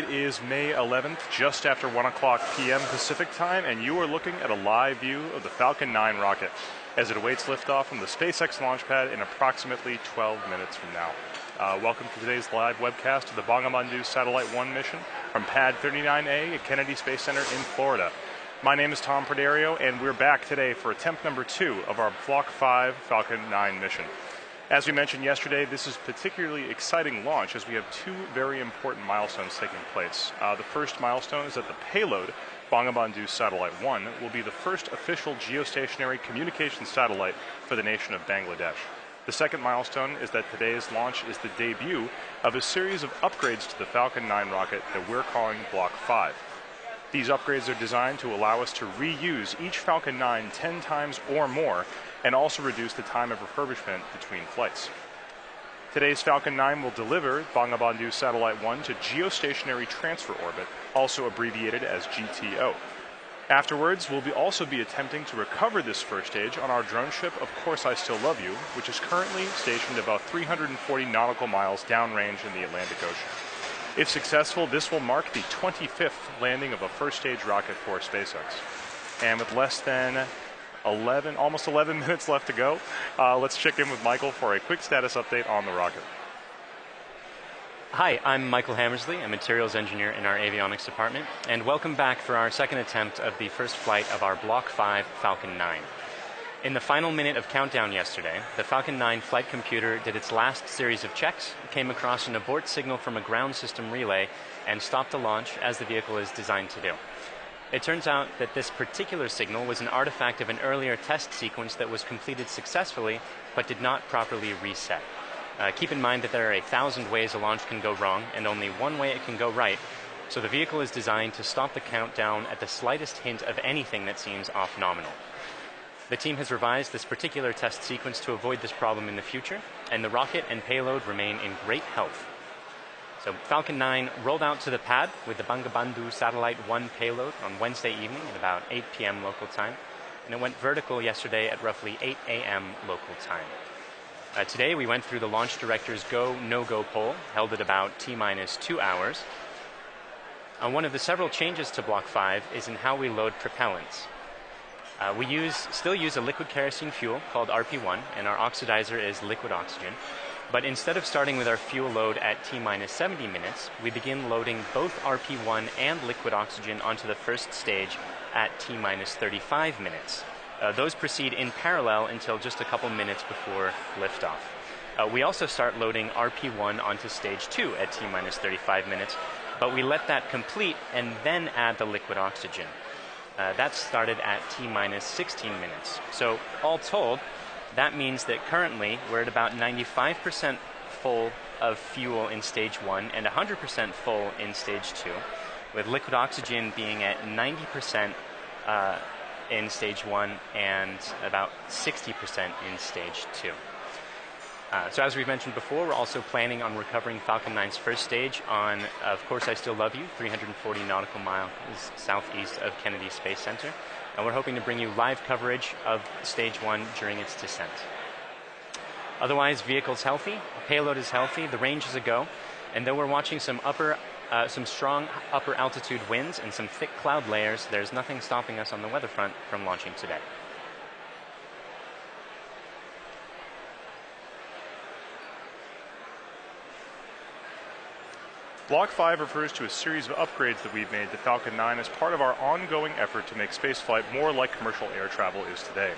It is May 11th, just after 1 o'clock p.m. Pacific time, and you are looking at a live view of the Falcon 9 rocket as it awaits liftoff from the Spacex launch pad in approximately 12 minutes from now. Welcome to today's live webcast of the bangabandhu Satellite 1 mission from Pad 39A at Kennedy Space Center in Florida. My name is Tom Perdario, and we're back today for attempt number 2 of our Block 5 Falcon 9 mission. As we mentioned yesterday, this is a particularly exciting launch as we have two very important milestones taking place. The first milestone is that the payload, bangabandhu Satellite 1, will be the first official geostationary communications satellite for the nation of Bangladesh. The second milestone is that today's launch is the debut of a series of upgrades to the Falcon 9 rocket that we're calling Block 5. These upgrades are designed to allow us to reuse each Falcon 9 10 times or more, and also reduce the time of refurbishment between flights. Today's Falcon 9 will deliver bangabandhu Satellite 1 to geostationary transfer orbit, also abbreviated as GTO. Afterwards, we'll also be attempting to recover this first stage on our drone ship, Of Course I Still Love You, which is currently stationed about 340 nautical miles downrange in the Atlantic Ocean. If successful, this will mark the 25th landing of a first stage rocket for SpaceX. And with less than almost 11 minutes left to go, let's check in with Michael for a quick status update on the rocket. Hi, I'm Michael Hammersley, a materials engineer in our avionics department, and welcome back for our second attempt of the first flight of our Block 5 Falcon 9. In the final minute of countdown yesterday, the Falcon 9 flight computer did its last series of checks, came across an abort signal from a ground system relay, and stopped the launch as the vehicle is designed to do. It turns out that this particular signal was an artifact of an earlier test sequence that was completed successfully, but did not properly reset. Keep in mind that there are 1,000 ways a launch can go wrong, and only one way it can go right, so the vehicle is designed to stop the countdown at the slightest hint of anything that seems off nominal. The team has revised this particular test sequence to avoid this problem in the future, and the rocket and payload remain in great health. So Falcon 9 rolled out to the pad with the bangabandhu Satellite 1 payload on Wednesday evening at about 8 p.m. local time, and it went vertical yesterday at roughly 8 a.m. local time. Today we went through the launch director's go, no-go poll, held at about T-minus 2 hours. One of the several changes to Block 5 is in how we load propellants. We still use a liquid kerosene fuel called RP1, and our oxidizer is liquid oxygen. But instead of starting with our fuel load at T-minus 70 minutes, we begin loading both RP1 and liquid oxygen onto the first stage at T-minus 35 minutes. Those proceed in parallel until just a couple minutes before liftoff. We also start loading RP1 onto stage 2 at T-minus 35 minutes, but we let that complete and then add the liquid oxygen. That started at T-minus 16 minutes. So all told, that means that currently we're at about 95% full of fuel in stage 1 and 100% full in stage 2, with liquid oxygen being at 90% in stage 1 and about 60% in stage 2. So as we've mentioned before, we're also planning on recovering Falcon 9's first stage on Of Course I Still Love You, 340 nautical miles southeast of Kennedy Space Center. And we're hoping to bring you live coverage of stage 1 during its descent. Otherwise, vehicle's healthy, payload is healthy, the range is a go, and though we're watching some strong upper altitude winds and some thick cloud layers, there's nothing stopping us on the weather front from launching today. Block 5 refers to a series of upgrades that we've made to Falcon 9 as part of our ongoing effort to make spaceflight more like commercial air travel is today.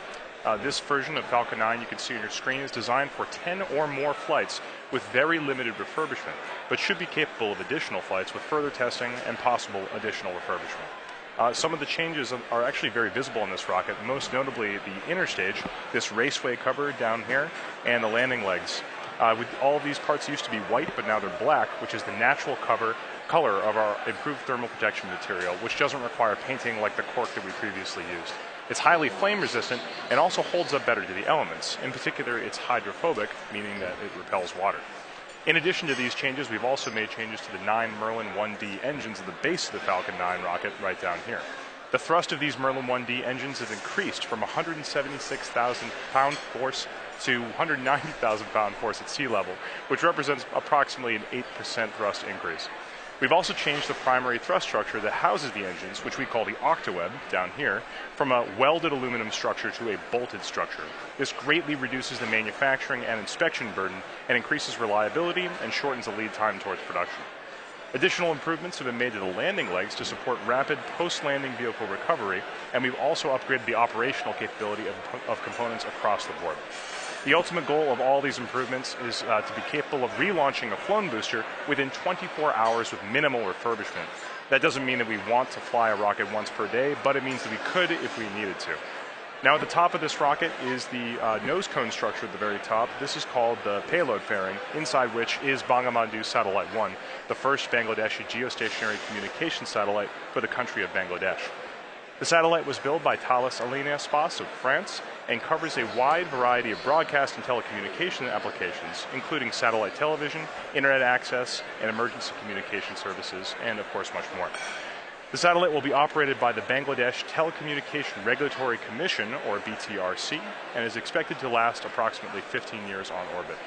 This version of Falcon 9 you can see on your screen is designed for 10 or more flights with very limited refurbishment, but should be capable of additional flights with further testing and possible additional refurbishment. Some of the changes are actually very visible on this rocket, most notably the inner stage, this raceway cover down here, and the landing legs. All of these parts used to be white, but now they're black, which is the natural color of our improved thermal protection material, which doesn't require painting like the cork that we previously used. It's highly flame resistant and also holds up better to the elements. In particular, it's hydrophobic, meaning that it repels water. In addition to these changes, we've also made changes to the 9 Merlin 1D engines at the base of the Falcon 9 rocket right down here. The thrust of these Merlin 1D engines has increased from 176,000 pound force to 190,000 pound force at sea level, which represents approximately an 8% thrust increase. We've also changed the primary thrust structure that houses the engines, which we call the octaweb down here, from a welded aluminum structure to a bolted structure. This greatly reduces the manufacturing and inspection burden and increases reliability and shortens the lead time towards production. Additional improvements have been made to the landing legs to support rapid post-landing vehicle recovery, and we've also upgraded the operational capability of components across the board. The ultimate goal of all these improvements is to be capable of relaunching a flown booster within 24 hours with minimal refurbishment. That doesn't mean that we want to fly a rocket once per day, but it means that we could if we needed to. Now at the top of this rocket is the nose cone structure at the very top. This is called the payload fairing, inside which is Bangabandhu Satellite 1, the first Bangladeshi geostationary communication satellite for the country of Bangladesh. The satellite was built by Thales Alenia Space of France and covers a wide variety of broadcast and telecommunication applications, including satellite television, internet access, and emergency communication services, and of course much more. The satellite will be operated by the Bangladesh Telecommunication Regulatory Commission, or BTRC, and is expected to last approximately 15 years on orbit.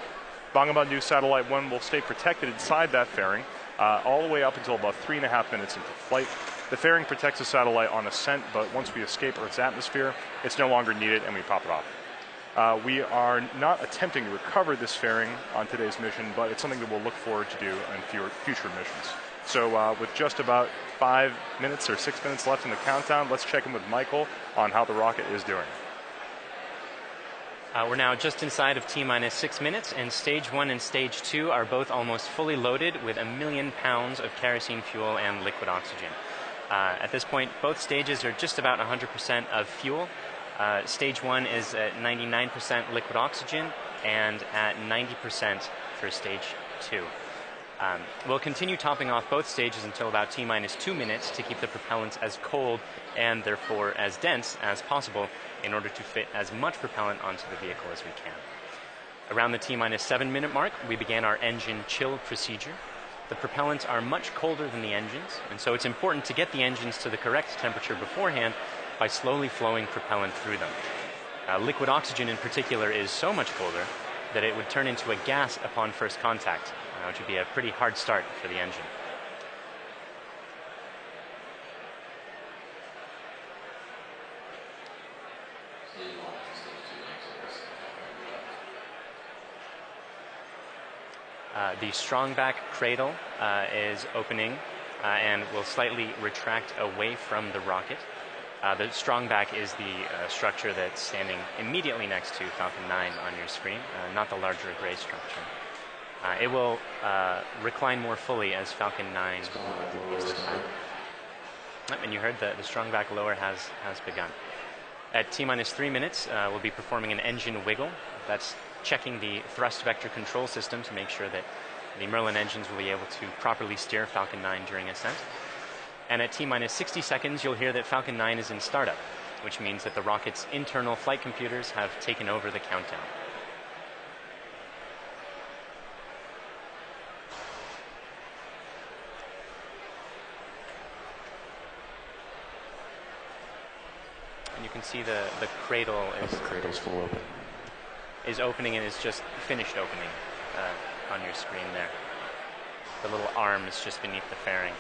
Bangabandhu Satellite 1 will stay protected inside that fairing all the way up until about 3.5 minutes into flight. The fairing protects the satellite on ascent, but once we escape Earth's atmosphere, it's no longer needed and we pop it off. We are not attempting to recover this fairing on today's mission, but it's something that we'll look forward to do in future missions. So with just about 5 minutes or 6 minutes left in the countdown, let's check in with Michael on how the rocket is doing. We're now just inside of T-minus 6 minutes, and Stage 1 and Stage 2 are both almost fully loaded with 1 million pounds of kerosene fuel and liquid oxygen. At this point, both stages are just about 100% of fuel. Stage 1 is at 99% liquid oxygen and at 90% for Stage 2. We'll continue topping off both stages until about T-minus 2 minutes to keep the propellants as cold and therefore as dense as possible in order to fit as much propellant onto the vehicle as we can. Around the T-minus 7 minute mark, we began our engine chill procedure. The propellants are much colder than the engines, and so it's important to get the engines to the correct temperature beforehand by slowly flowing propellant through them. Liquid oxygen in particular is so much colder that it would turn into a gas upon first contact, which would be a pretty hard start for the engine. The strongback cradle is opening and will slightly retract away from the rocket. The strongback is the structure that's standing immediately next to Falcon 9 on your screen, not the larger gray structure. It will recline more fully as Falcon 9 is the time. And you heard the strongback lower has begun. At T-minus 3 minutes, we'll be performing an engine wiggle. That's checking the thrust vector control system to make sure that the Merlin engines will be able to properly steer Falcon 9 during ascent. And at T-minus 60 seconds, you'll hear that Falcon 9 is in startup, which means that the rocket's internal flight computers have taken over the countdown. And you can see the cradle is... The cradle's full open. Is opening and is just finished opening on your screen there. The little arm is just beneath the fairing.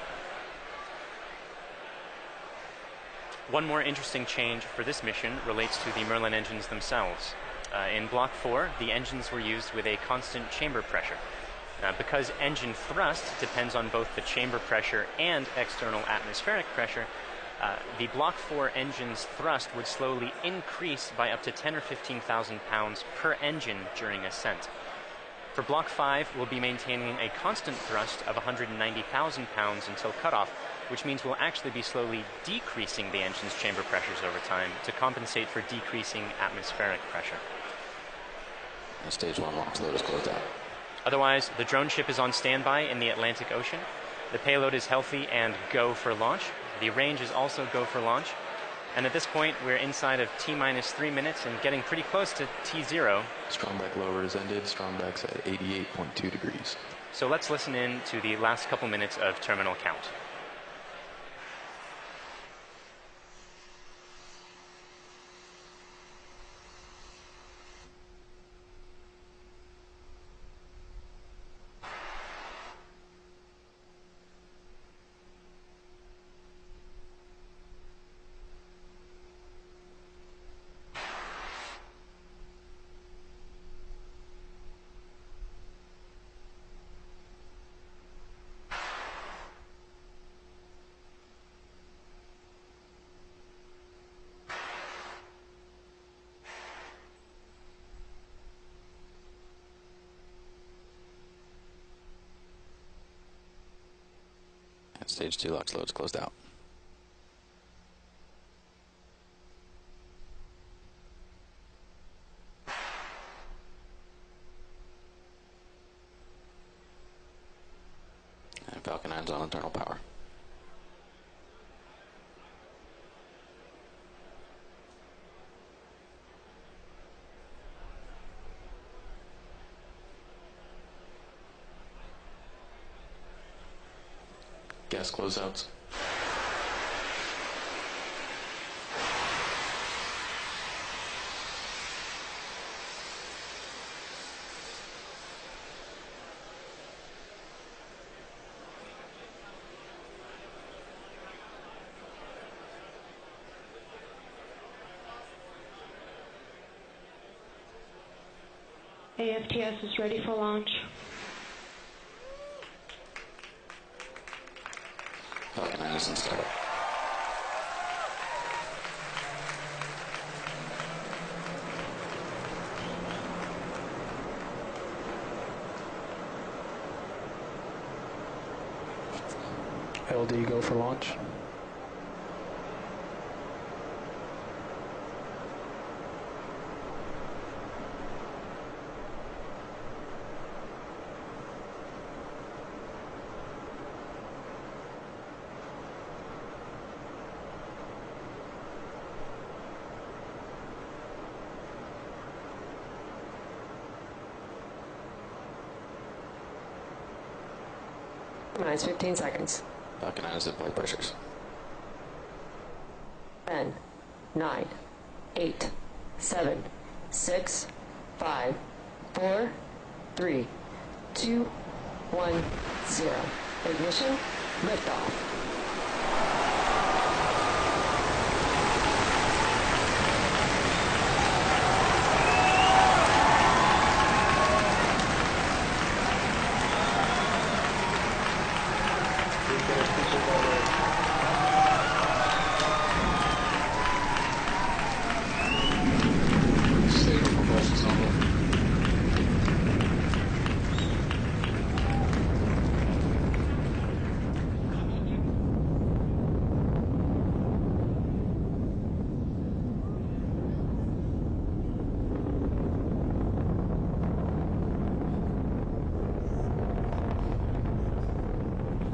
One more interesting change for this mission relates to the Merlin engines themselves. In Block 4, the engines were used with a constant chamber pressure. Because engine thrust depends on both the chamber pressure and external atmospheric pressure, the Block 4 engine's thrust would slowly increase by up to 10 or 15,000 pounds per engine during ascent. For Block 5, we'll be maintaining a constant thrust of 190,000 pounds until cutoff, which means we'll actually be slowly decreasing the engine's chamber pressures over time to compensate for decreasing atmospheric pressure. Stage 1 launch load is closed out. Otherwise, the drone ship is on standby in the Atlantic Ocean. The payload is healthy and go for launch. The range is also go for launch. And at this point, we're inside of T-minus 3 minutes and getting pretty close to T0. Strongback lower is ended. Strongback's at 88.2 degrees. So let's listen in to the last couple minutes of terminal count. Stage 2 LOX loads closed out. And Falcon 9's on internal power. Gas closeouts. AFTS is ready for launch. Falcon 9 is in startup. LD go for launch. Minus 15 seconds. Falcon 9 is at flight pressures. 10, 9, 8, 7, 6, 5, 4, 3, 2, 1, 0. Ignition, liftoff.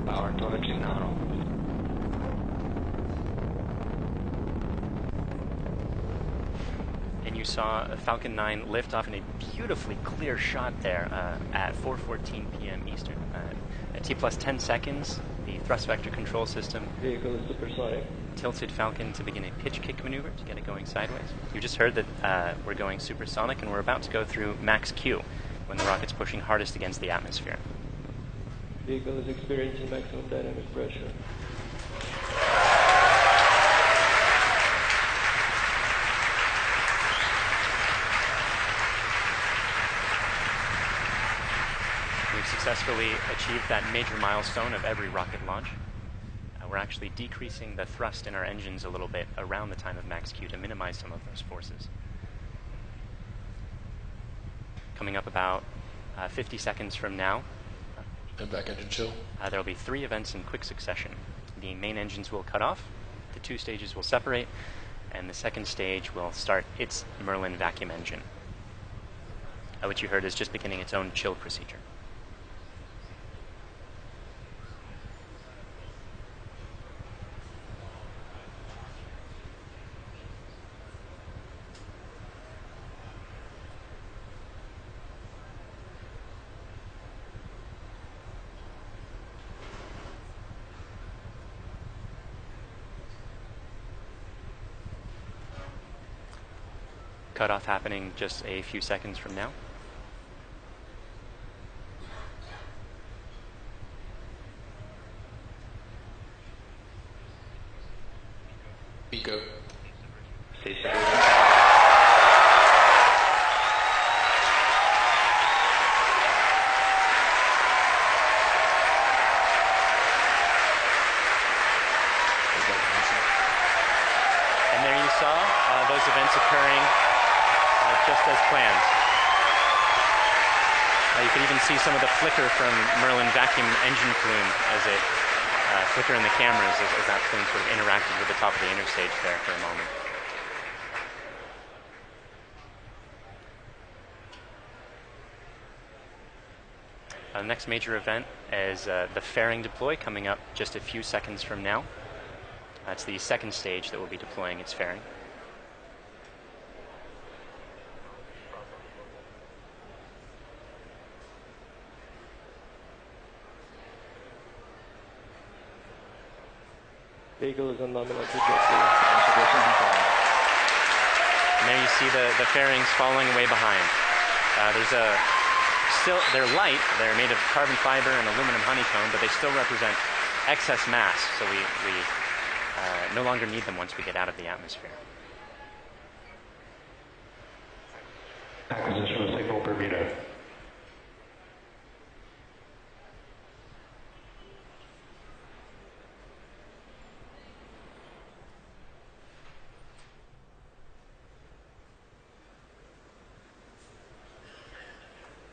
Power torch now. And you saw Falcon 9 lift off in a beautifully clear shot there at 4:14 p.m. Eastern. At T plus 10 seconds, the thrust vector control system Vehicle is supersonic. tilted Falcon to begin a pitch kick maneuver to get it going sideways. You just heard that we're going supersonic, and we're about to go through max Q when the rocket's pushing hardest against the atmosphere. Vehicle is experiencing maximum dynamic pressure. We've successfully achieved that major milestone of every rocket launch. We're actually decreasing the thrust in our engines a little bit around the time of max Q to minimize some of those forces. Coming up about 50 seconds from now, And back engine chill. there will be 3 events in quick succession. The main engines will cut off, the 2 stages will separate, and the second stage will start its Merlin vacuum engine, which you heard is just beginning its own chill procedure. Cutoff happening just a few seconds from now. Pico. Station. And there you saw those events occurring just as planned. You could even see some of the flicker from Merlin vacuum engine plume as it flicker in the cameras as that plane sort of interacted with the top of the interstage there for a moment. Next major event is the fairing deploy coming up just a few seconds from now. That's the second stage that will be deploying its fairing. Vehicle is on nominal trajectory. And there you see the fairings falling way behind. They're light, they're made of carbon fiber and aluminum honeycomb, but they still represent excess mass, so we no longer need them once we get out of the atmosphere. Acquisition of signal Bermuda.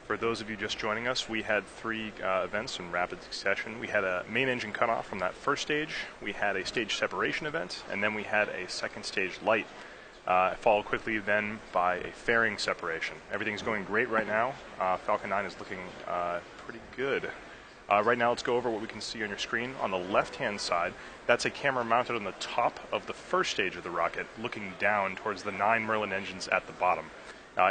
For those of you just joining us, we had three events in rapid succession. We had a main engine cutoff from that first stage, we had a stage separation event, and then we had a second stage light, followed quickly then by a fairing separation. Everything's going great right now. Falcon 9 is looking pretty good. Right now, let's go over what we can see on your screen. On the left-hand side, that's a camera mounted on the top of the first stage of the rocket, looking down towards the 9 Merlin engines at the bottom.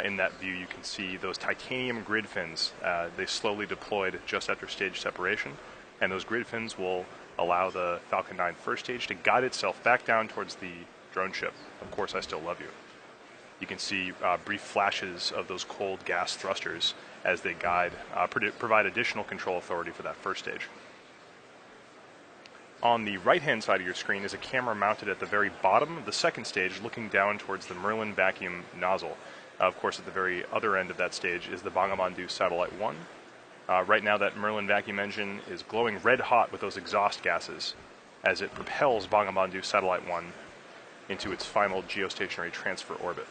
In that view, you can see those titanium grid fins. They slowly deployed just after stage separation, and those grid fins will allow the Falcon 9 first stage to guide itself back down towards the drone ship. Of course, I still love you. You can see brief flashes of those cold gas thrusters as they provide additional control authority for that first stage. On the right-hand side of your screen is a camera mounted at the very bottom of the second stage, looking down towards the Merlin vacuum nozzle. Of course, at the very other end of that stage is the Bangabandhu Satellite 1. Right now, that Merlin vacuum engine is glowing red hot with those exhaust gases as it propels Bangabandhu Satellite 1 into its final geostationary transfer orbit.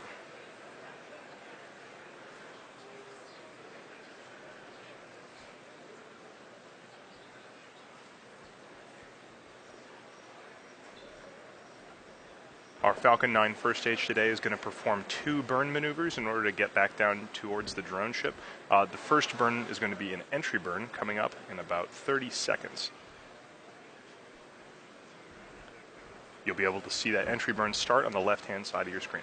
Our Falcon 9 first stage today is going to perform 2 burn maneuvers in order to get back down towards the drone ship. The first burn is going to be an entry burn coming up in about 30 seconds. You'll be able to see that entry burn start on the left-hand side of your screen.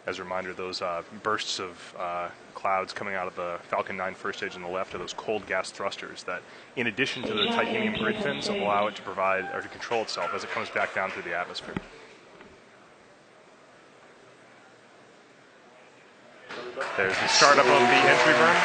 As a reminder, those bursts of clouds coming out of the Falcon 9 first stage on the left are those cold gas thrusters that, in addition to the titanium grid fins, allow it to provide or to control itself as it comes back down through the atmosphere. There's the startup of the entry burn.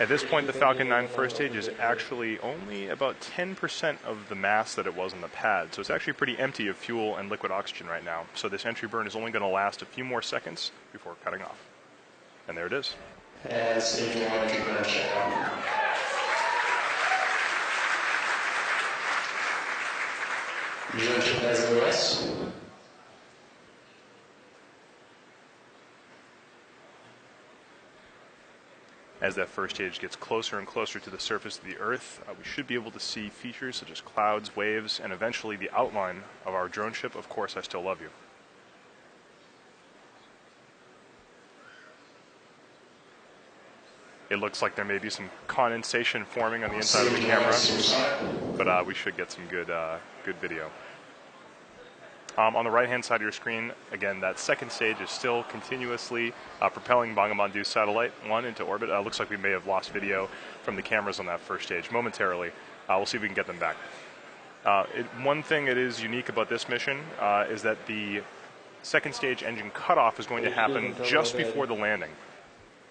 At this point, the Falcon 9 first stage is actually only about 10% of the mass that it was on the pad, so it's actually pretty empty of fuel and liquid oxygen right now. So this entry burn is only going to last a few more seconds before cutting off. And there it is. And stage 1 entry burn checkout. Drone ship has OS. As that first stage gets closer and closer to the surface of the Earth, we should be able to see features such as clouds, waves, and eventually the outline of our drone ship. Of course, I still love you. It looks like there may be some condensation forming on the inside of the camera, but we should get some good video. On the right-hand side of your screen, again, that second stage is still continuously propelling Bangabandhu Satellite 1 into orbit. Looks like we may have lost video from the cameras on that first stage momentarily. We'll see if we can get them back. One thing that is unique about this mission is that the second stage engine cutoff is going to happen just before the landing,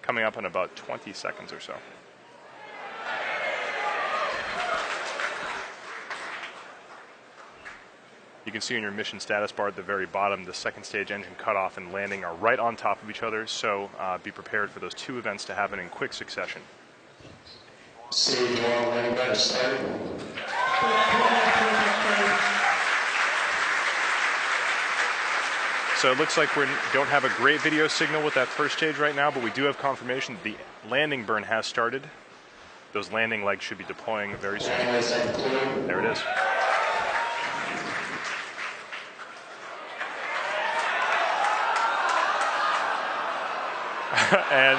coming up in about 20 seconds or so. You can see in your mission status bar at the very bottom, the second stage engine cutoff and landing are right on top of each other, so be prepared for those two events to happen in quick succession. Stage 1 landing band is started. So it looks like we don't have a great video signal with that first stage right now, but we do have confirmation that the landing burn has started. Those landing legs should be deploying very soon. There it is. And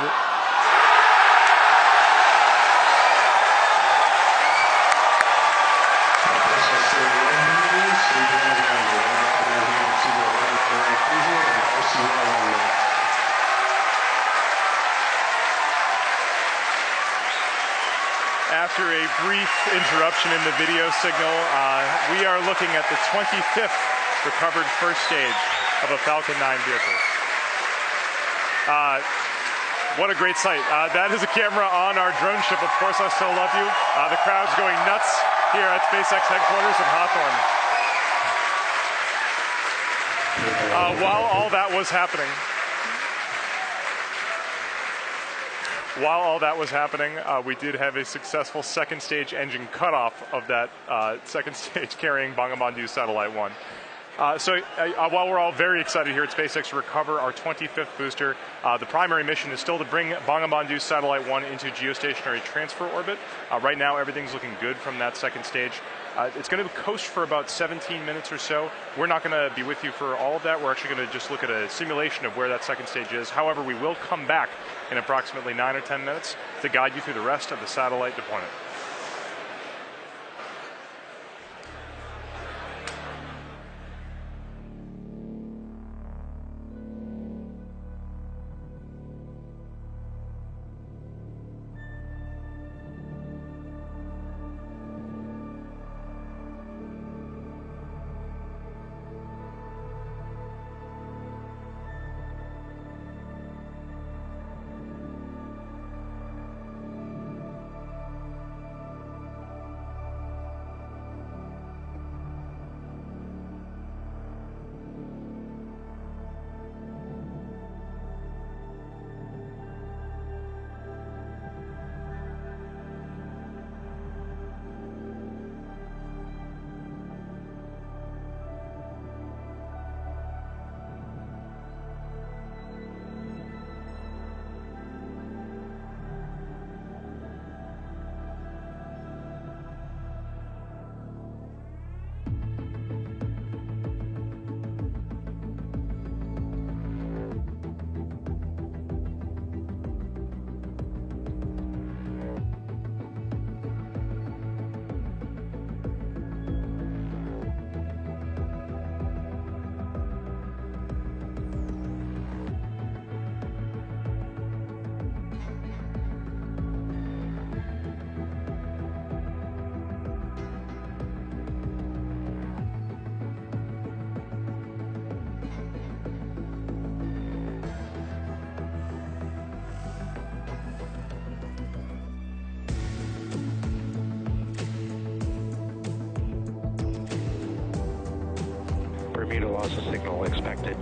after a brief interruption in the video signal, we are looking at the 25th recovered first stage of a Falcon 9 vehicle. What a great sight. That is a camera on our drone ship. Of course, I still love you. The crowd's going nuts here at SpaceX headquarters in Hawthorne. While all that was happening, we did have a successful second stage engine cutoff of that second stage carrying Bangabandhu Satellite 1. So while we're all very excited here at SpaceX to recover our 25th booster, the primary mission is still to bring Bangabandhu Satellite 1 into geostationary transfer orbit. Right now, everything's looking good from that second stage. It's going to coast for about 17 minutes or so. We're not going to be with you for all of that. We're actually going to just look at a simulation of where that second stage is. However, we will come back in approximately 9 or 10 minutes to guide you through the rest of the satellite deployment. Bermuda loss of signal expected.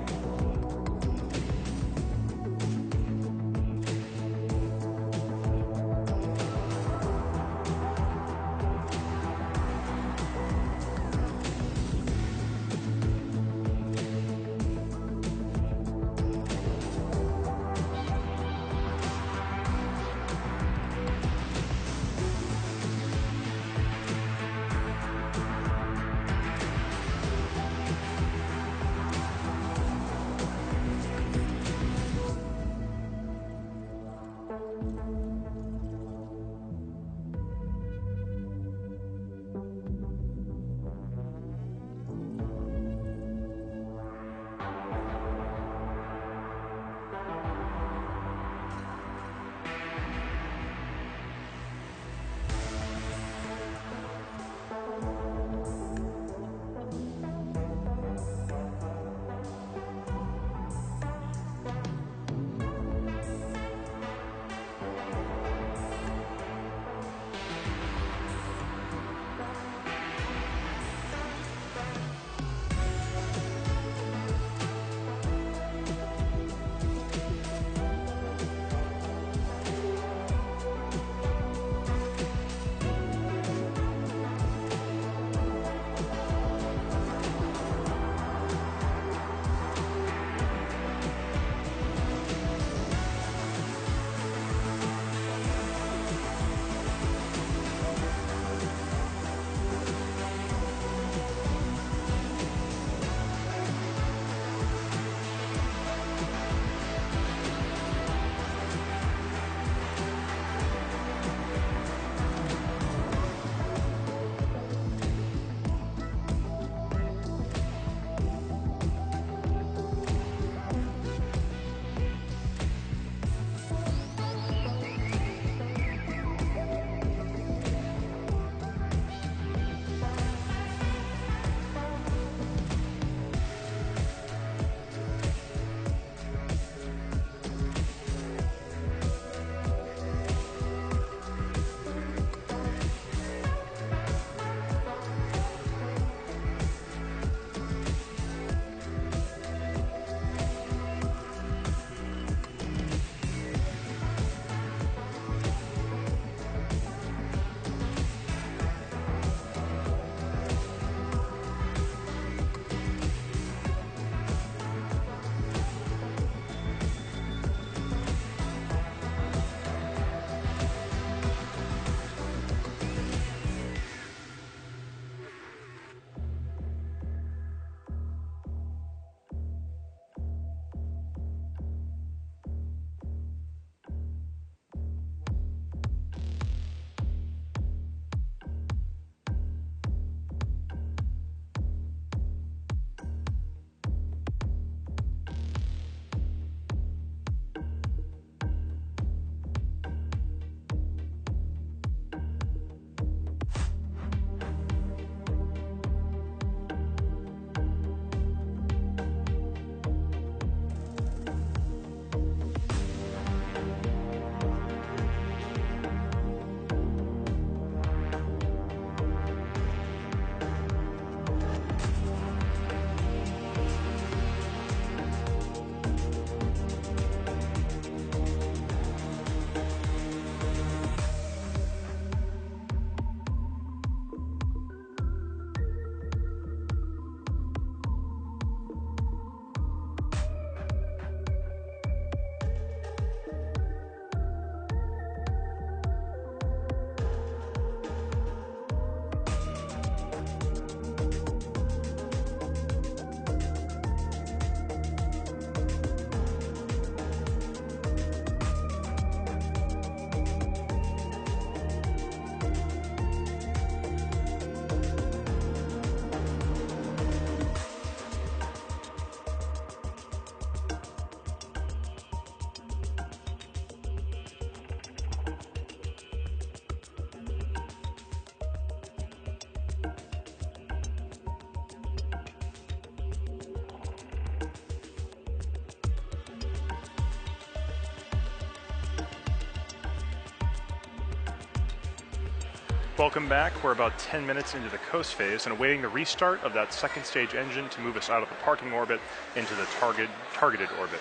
welcome back. We're about 10 minutes into the coast phase and awaiting the restart of that second stage engine to move us out of the parking orbit into the targeted orbit.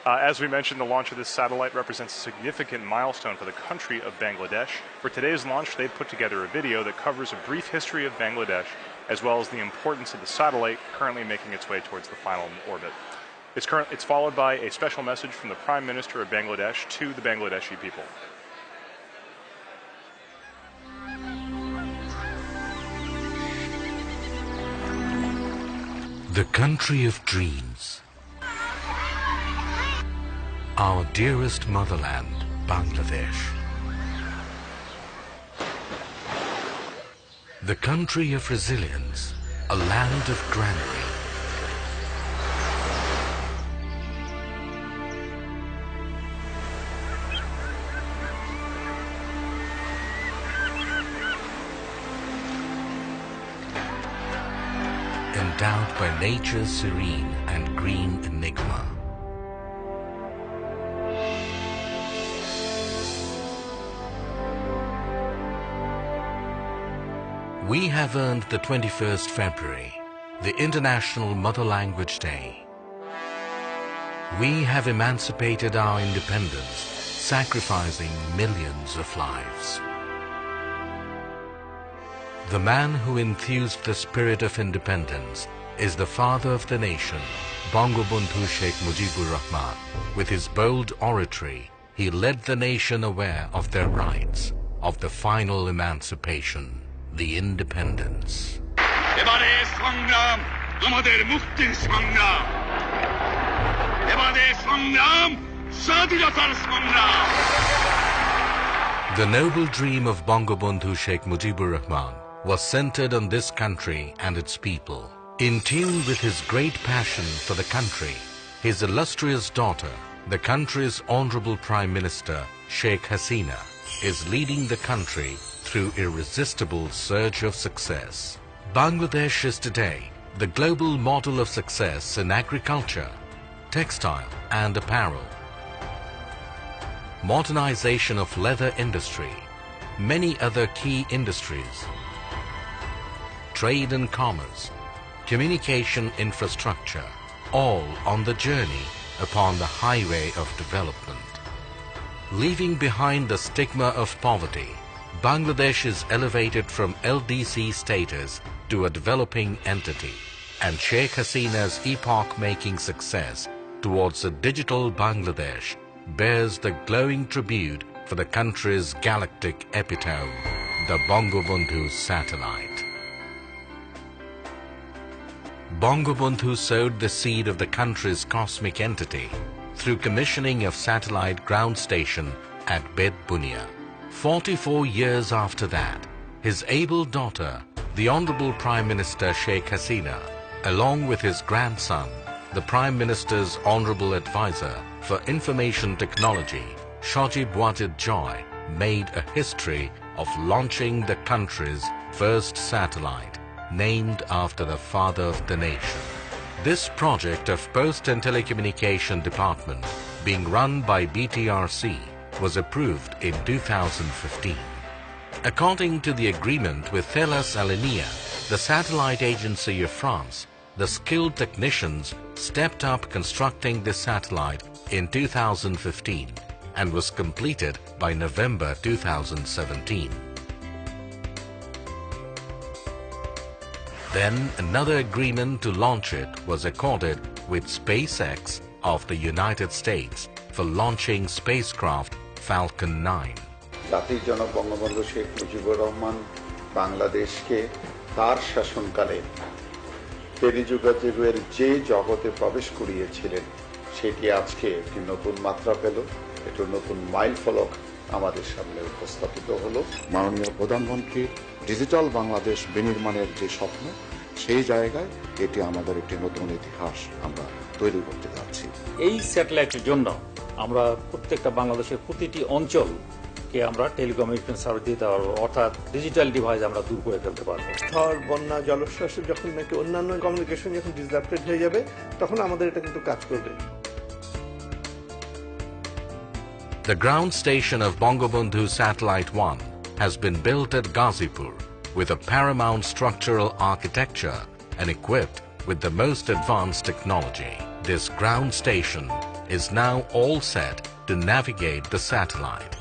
As we mentioned, the launch of this satellite represents a significant milestone for the country of Bangladesh. For today's launch, they've put together a video that covers a brief history of Bangladesh, as well as the importance of the satellite currently making its way towards the final orbit. It's followed by a special message from the Prime Minister of Bangladesh to the Bangladeshi people. The country of dreams. Our dearest motherland, Bangladesh. The country of resilience, a land of granary. Endowed by nature's serene and green enigma. We have earned the 21st February, the International Mother Language Day. We have emancipated our independence, sacrificing millions of lives. The man who enthused the spirit of independence is the father of the nation, Bangabandhu Sheikh Mujibur Rahman. With his bold oratory, he led the nation aware of their rights, of the final emancipation, the independence. The noble dream of Bangabandhu Sheikh Mujibur Rahman was centered on this country and its people. In tune with his great passion for the country, his illustrious daughter, the country's Honorable Prime Minister, Sheikh Hasina, is leading the country through irresistible surge of success. Bangladesh is today the global model of success in agriculture, textile and apparel, modernization of leather industry, many other key industries, trade and commerce, communication infrastructure, all on the journey upon the highway of development. Leaving behind the stigma of poverty, Bangladesh is elevated from LDC status to a developing entity, and Sheikh Hasina's epoch-making success towards a digital Bangladesh bears the glowing tribute for the country's galactic epitome, the Bangabandhu satellite. Bangabandhu sowed the seed of the country's cosmic entity through commissioning of satellite ground station at Bed Bunia. 44 years after that, his able daughter, the Honorable Prime Minister Sheikh Hasina, along with his grandson, the Prime Minister's Honorable Advisor for Information Technology, Shojib Wajid Joy, made a history of launching the country's first satellite, named after the father of the nation. This project of Post and Telecommunication Department, being run by BTRC, was approved in 2015. According to the agreement with Thales Alenia, the satellite agency of France, the skilled technicians stepped up constructing this satellite in 2015 and was completed by November 2017. Then another agreement to launch it was accorded with SpaceX of the United States for launching spacecraft Falcon 9. জাতির জনক বঙ্গবন্ধু শেখ মুজিবুর রহমান বাংলাদেশকে তার শাসনকালে টেলিযোগাযোগের যে জগতে প্রবেশ করিয়েছিলেন সেটি আজকে একটি নতুন মাত্রা পেল, একটি নতুন মাইলফলক আমাদের সামনে উপস্থাপিত হলো। মাননীয় প্রধানমন্ত্রী ডিজিটাল বাংলাদেশ বিনির্মাণের যে স্বপ্ন, সেই জায়গায় এটি আমাদের একটি নতুন ইতিহাস আমরা তৈরি করতে যাচ্ছি। এই স্যাটেলাইটের জন্য আমরা প্রত্যেকটা বাংলাদেশের প্রতিটি অঞ্চলকে আমরা টেলিকমিউনিকেশন সার্ভিস দিতে পারবো, অর্থাৎ ডিজিটাল ডিভাইস আমরা দূর করে ফেলতে পারবো। ঝড়, বন্যা, জলোচ্ছ্বাস যখন নাকি অন্যান্য কমিউনিকেশন যখন ডিসরাপ্টেড হয়ে যাবে, তখন আমাদের এটা কিন্তু কাজ করবে। The ground station of Bangabandhu Satellite 1 has been built at Ghazipur with a paramount structural architecture and equipped with the most advanced technology. This ground station is now all set to navigate the satellite.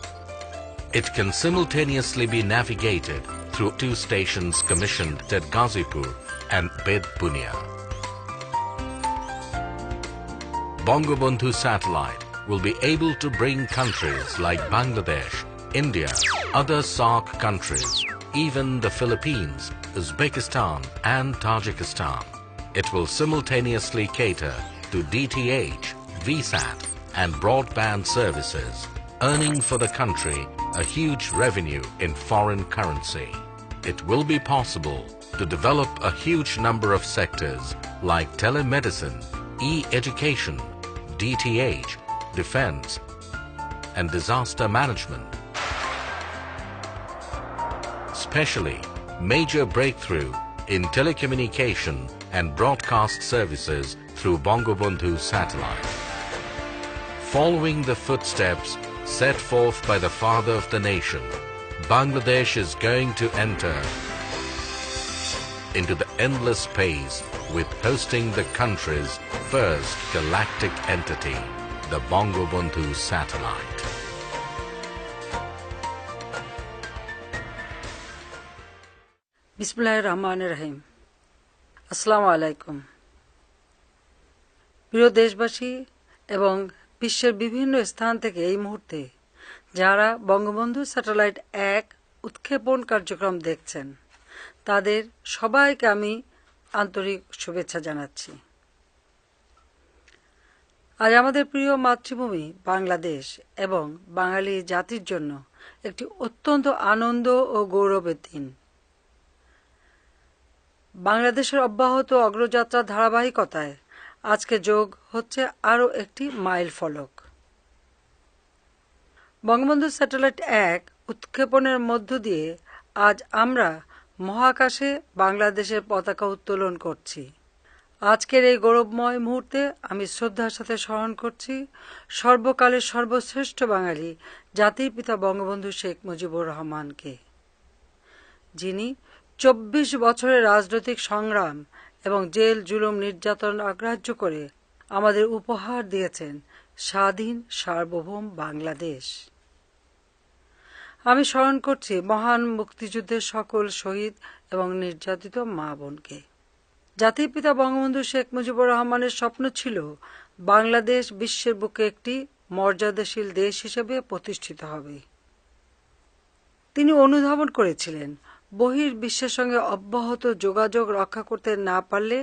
It can simultaneously be navigated through 2 stations commissioned at Ghazipur and Bed Bunia. Bangabandhu satellite will be able to bring countries like Bangladesh, India, other SAARC countries, even the Philippines, Uzbekistan and Tajikistan. It will simultaneously cater to DTH, VSAT and broadband services, earning for the country a huge revenue in foreign currency. It will be possible to develop a huge number of sectors like telemedicine, e-education, DTH, defense, and disaster management. Especially major breakthrough in telecommunication and broadcast services through Bangabandhu satellite. Following the footsteps set forth by the father of the nation, Bangladesh is going to enter into the endless space with hosting the country's first galactic entity, the Bangabandhu satellite. বিসমিল্লাহির রহমানির রহিম। আসসালামু আলাইকুম। প্রিয় দেশবাসী এবং বিশ্বের বিভিন্ন স্থান থেকে এই মুহূর্তে যারা বঙ্গবন্ধু স্যাটেলাইট 1 উৎক্ষেপণ কার্যক্রম দেখছেন তাদের সবাইকে আমি আন্তরিক শুভেচ্ছা জানাচ্ছি। আজ আমাদের প্রিয় মাতৃভূমি বাংলাদেশ এবং বাঙালি জাতির জন্য একটি অত্যন্ত আনন্দ ও গৌরবের দিন। বাংলাদেশের অব্যাহত অগ্রযাত্রার ধারাবাহিকতায় আজকে যোগ হচ্ছে আরও একটি মাইল ফলক। বঙ্গবন্ধু স্যাটেলাইট 1 উৎক্ষেপণের মধ্য দিয়ে আজ আমরা মহাকাশে বাংলাদেশের পতাকা উত্তোলন করছি। আজকের এই গৌরবময় মুহূর্তে আমি শ্রদ্ধার সাথে স্মরণ করছি সর্বকালের সর্বশ্রেষ্ঠ বাঙালি জাতির পিতা বঙ্গবন্ধু শেখ মুজিবুর রহমানকে, যিনি 24 বছরের রাজনৈতিক সংগ্রাম এবং জেল জুলুম নির্যাতন অগ্রাহ্য করে আমাদের উপহার দিয়েছেন স্বাধীন সার্বভৌম বাংলাদেশ। আমি স্মরণ করছি মহান মুক্তিযুদ্ধের সকল শহীদ এবং নির্যাতিত মা বোনকে। জাতির পিতা বঙ্গবন্ধু শেখ মুজিবুর রহমানের স্বপ্ন ছিল বাংলাদেশ বিশ্বের বুকে একটি মর্যাদাশীল দেশ হিসেবে প্রতিষ্ঠিত হবে। তিনি অনুধাবন করেছিলেন বহির্বিশ্বের সঙ্গে অব্যাহত যোগাযোগ রক্ষা করতে না পারলে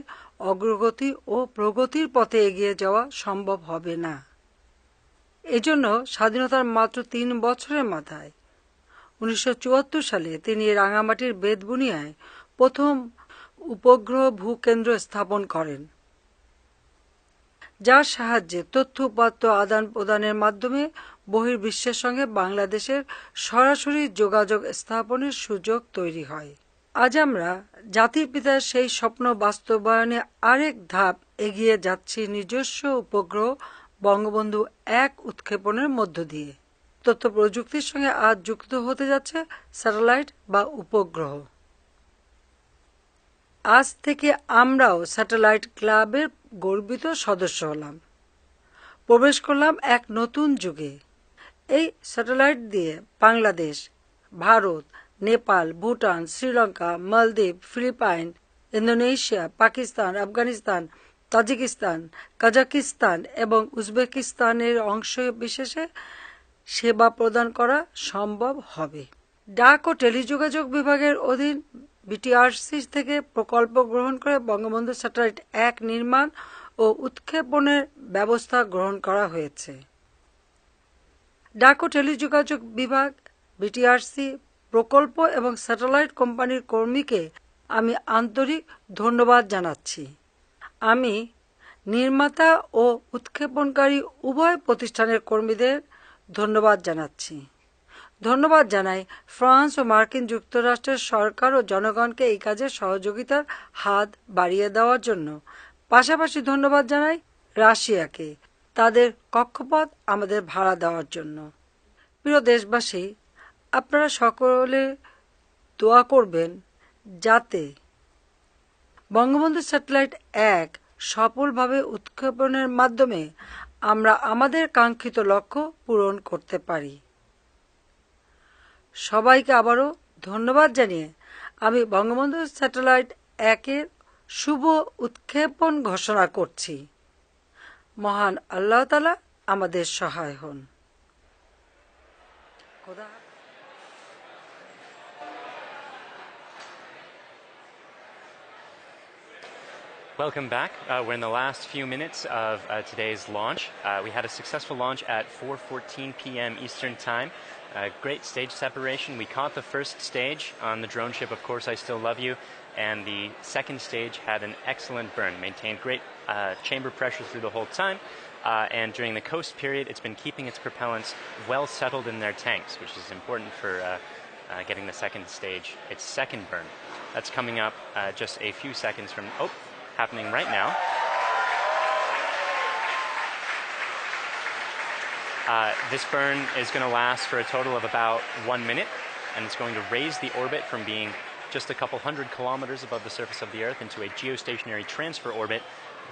অগ্রগতি ও প্রগতির পথে এগিয়ে যাওয়া সম্ভব হবে না। এজন্য স্বাধীনতার মাত্র 3 বছরের মাথায় 1974 সালে তিনি রাঙামাটির বেতবুনিয়ায় প্রথম উপগ্রহ ভূকেন্দ্র স্থাপন করেন, যার সাহায্যে তথ্য উপাত্ত আদান প্রদানের মাধ্যমে বহির্বিশ্বের সঙ্গে বাংলাদেশের সরাসরি যোগাযোগ স্থাপনের সুযোগ তৈরি হয়। আজ আমরা জাতির পিতার সেই স্বপ্ন বাস্তবায়নে আরেক ধাপ এগিয়ে যাচ্ছি নিজস্ব উপগ্রহ বঙ্গবন্ধু 1 উৎক্ষেপণের মধ্য দিয়ে। তথ্য প্রযুক্তির সঙ্গে আজ যুক্ত হতে যাচ্ছে স্যাটেলাইট বা উপগ্রহ। আজ থেকে আমরাও স্যাটেলাইট ক্লাবের গর্বিত সদস্য হলাম, প্রবেশ করলাম এক নতুন যুগে। এই স্যাটেলাইট দিয়ে Bangladesh, Bharat, Nepal, Bhutan, Sri Lanka, Maldives, Philippines, Indonesia, Pakistan, Afghanistan, Tajikistan, Kazakhstan এবং উজবেকিস্তানের অংশ বিশেষে সেবা প্রদান করা সম্ভব হবে। ডাক ও টেলিযোগাযোগ বিভাগের অধীন বিটিআরসি থেকে প্রকল্প গ্রহণ করে বঙ্গবন্ধু স্যাটেলাইট 1 নির্মাণ ও উৎক্ষেপণের ব্যবস্থা গ্রহণ করা হয়েছে। ডাক ও টেলিযোগাযোগ বিভাগ, বিটিআরসি, প্রকল্প এবং স্যাটেলাইট কোম্পানির কর্মীকে আমি আন্তরিক ধন্যবাদ জানাচ্ছি। আমি নির্মাতা ও উৎক্ষেপণকারী উভয় প্রতিষ্ঠানের কর্মীদের ধন্যবাদ জানাচ্ছি। ধন্যবাদ জানাই ফ্রান্স ও মার্কিন যুক্তরাষ্ট্রের সরকার ও জনগণকে এই কাজে সহযোগিতার হাত বাড়িয়ে দেওয়ার জন্য। পাশাপাশি ধন্যবাদ জানাই রাশিয়াকে তাদের কক্ষপথ আমাদের ভাড়া দেওয়ার জন্য। প্রিয় দেশবাসী, আপনারা সকলে দোয়া করবেন যাতে বঙ্গবন্ধু স্যাটেলাইট 1 সফলভাবে উৎক্ষেপণের মাধ্যমে আমরা আমাদের কাঙ্ক্ষিত লক্ষ্য পূরণ করতে পারি। সবাইকে আবারও ধন্যবাদ জানিয়ে আমি বঙ্গবন্ধু স্যাটেলাইট 1-এর শুভ উৎক্ষেপণ ঘোষণা করছি। মহান আল্লাহ তাআলা আমাদের সহায় হন। Welcome back. We're in the last few minutes of today's launch. We had a successful launch at 4:14 p.m. Eastern Time. Great stage separation. We caught the first stage on the drone ship, Of Course I Still Love You, and the second stage had an excellent burn, maintained great chamber pressure through the whole time, and during the coast period it's been keeping its propellants well settled in their tanks, which is important for getting the second stage its second burn. That's coming up just a few seconds from happening right now. This burn is going to last for a total of about 1 minute, and it's going to raise the orbit from being just a couple hundred kilometers above the surface of the Earth into a geostationary transfer orbit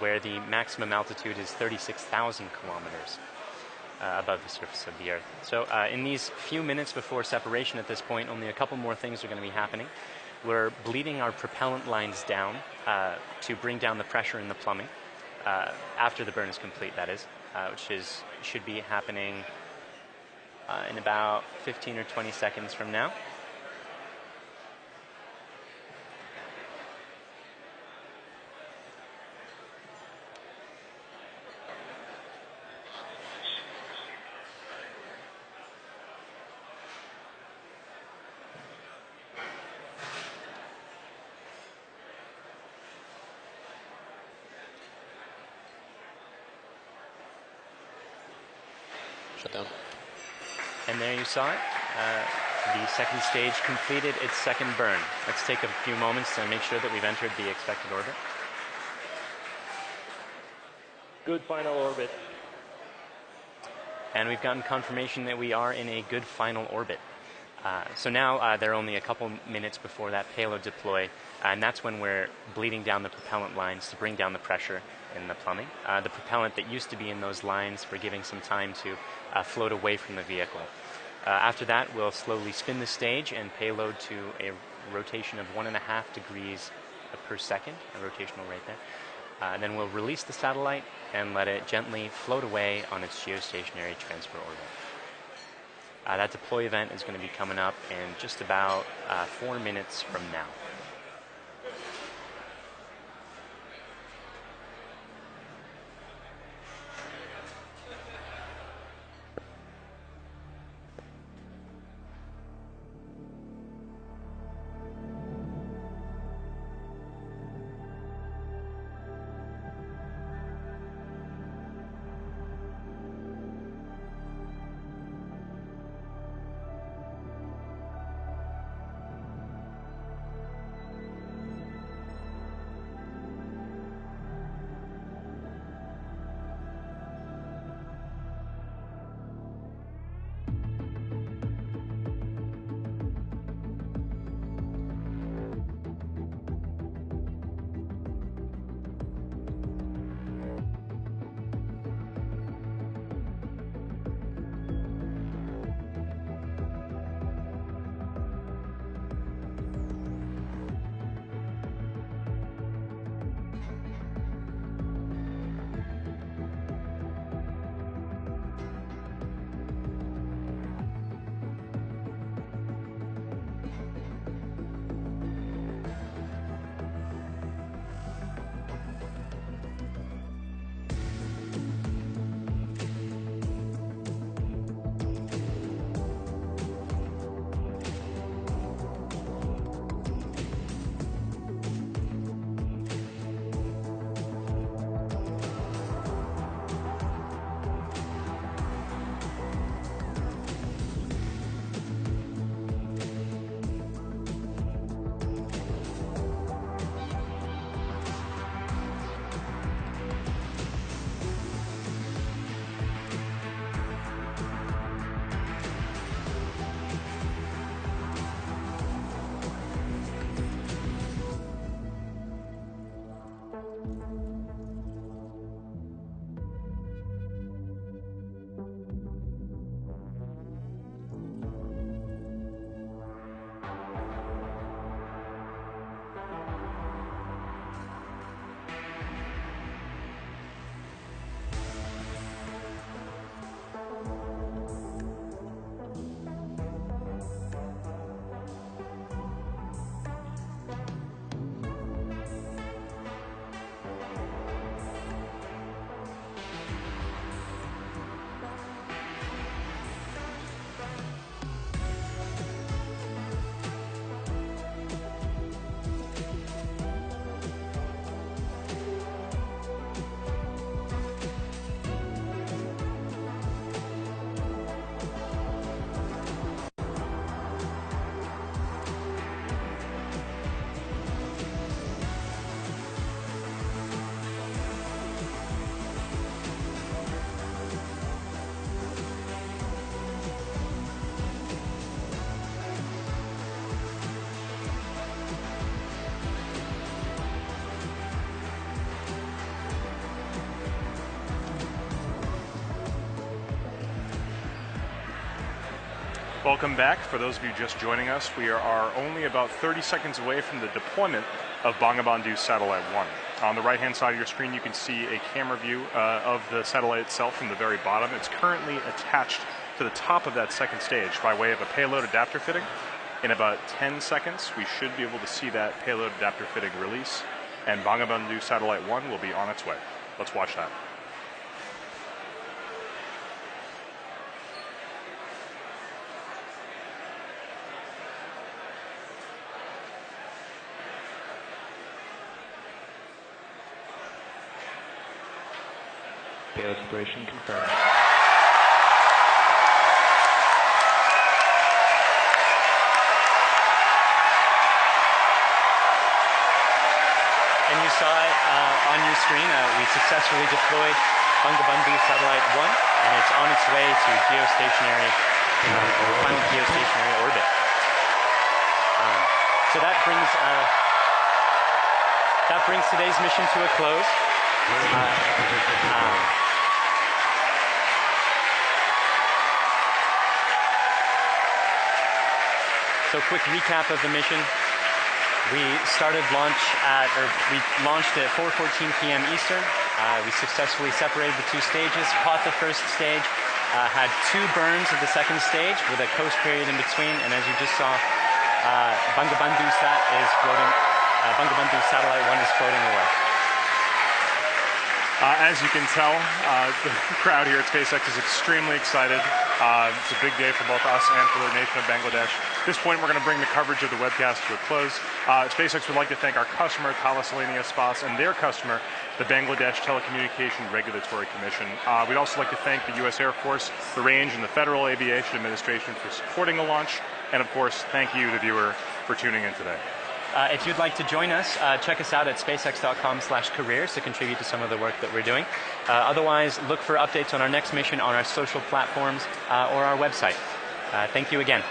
where the maximum altitude is 36,000 kilometers above the surface of the Earth. So in these few minutes before separation at this point, only a couple more things are going to be happening. We're bleeding our propellant lines down to bring down the pressure in the plumbing after the burn is complete, that is, which should be happening in about 15 or 20 seconds from now. Shut down. And there you saw it. The second stage completed its second burn. Let's take a few moments to make sure that we've entered the expected orbit. Good final orbit. And we've gotten confirmation that we are in a good final orbit. So now there are only a couple minutes before that payload deploy, and that's when we're bleeding down the propellant lines to bring down the pressure in the plumbing. The propellant that used to be in those lines, we're giving some time to float away from the vehicle. After that, we'll slowly spin the stage and payload to a rotation of 1.5 degrees per second, a rotational rate there. And then we'll release the satellite and let it gently float away on its geostationary transfer orbit. That deploy event is going to be coming up in just about 4 minutes from now. Welcome back. For those of you just joining us, we are only about 30 seconds away from the deployment of Bangabandhu Satellite 1. On the right-hand side of your screen, you can see a camera view of the satellite itself from the very bottom. It's currently attached to the top of that second stage by way of a payload adapter fitting. In about 10 seconds, we should be able to see that payload adapter fitting release, and Bangabandhu Satellite 1 will be on its way. Let's watch that. Payload separation confirmed. And you saw it on your screen. We successfully deployed Bangabandhu Satellite 1, and it's on its way to geostationary, final geostationary orbit. So that brings today's mission to a close. So quick recap of the mission. We launched at 4:14 p.m. Eastern. We successfully separated the two stages, caught the first stage, had 2 burns of the second stage with a coast period in between, and as you just saw, Bangabandhu Satellite 1 is floating away. As you can tell, the crowd here at SpaceX is extremely excited. It's a big day for both us and for the nation of Bangladesh. At this point, we're going to bring the coverage of the webcast to a close. SpaceX would like to thank our customer, Thalassania Spas, and their customer, the Bangladesh Telecommunication Regulatory Commission. We'd also like to thank the U.S. Air Force, the Range, and the Federal Aviation Administration for supporting the launch. And of course, thank you, the viewer, for tuning in today. If you'd like to join us, check us out at spacex.com/careers to contribute to some of the work that we're doing. Otherwise, look for updates on our next mission on our social platforms or our website. Thank you again.